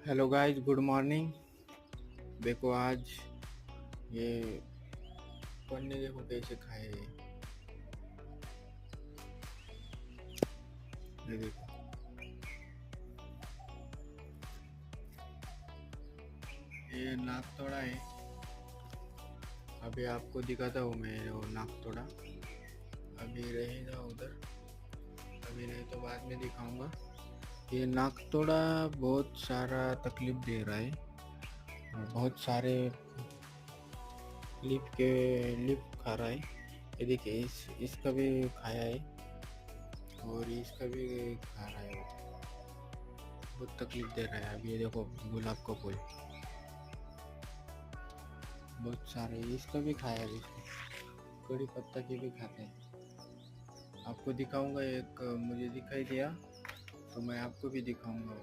Hello guys, good morning. देखो आज ये पन्ने देखो कैसे खाए ये देखो। ये नाक तोड़ा है। अभी आपको दिखाता हूँ मैं वो नाक तोड़ा। अभी रहेगा उधर, अभी नहीं तो बाद में दिखाऊंगा। ये नाक तोड़ा बहुत सारा तकलीफ दे रहा है और बहुत सारे लिप खा रहा है। ये देखिए, इसका भी खाया है और इसका भी खा रहा है। वो बहुत तकलीफ दे रहा है। अभी ये देखो, गुलाब का फूल बहुत सारे, इसका भी खाया है। इसको कड़ी पत्ता के भी खाते हैं। आपको दिखाऊंगा, एक मुझे दिखाई दिया तो मैं आपको भी दिखाऊंगा।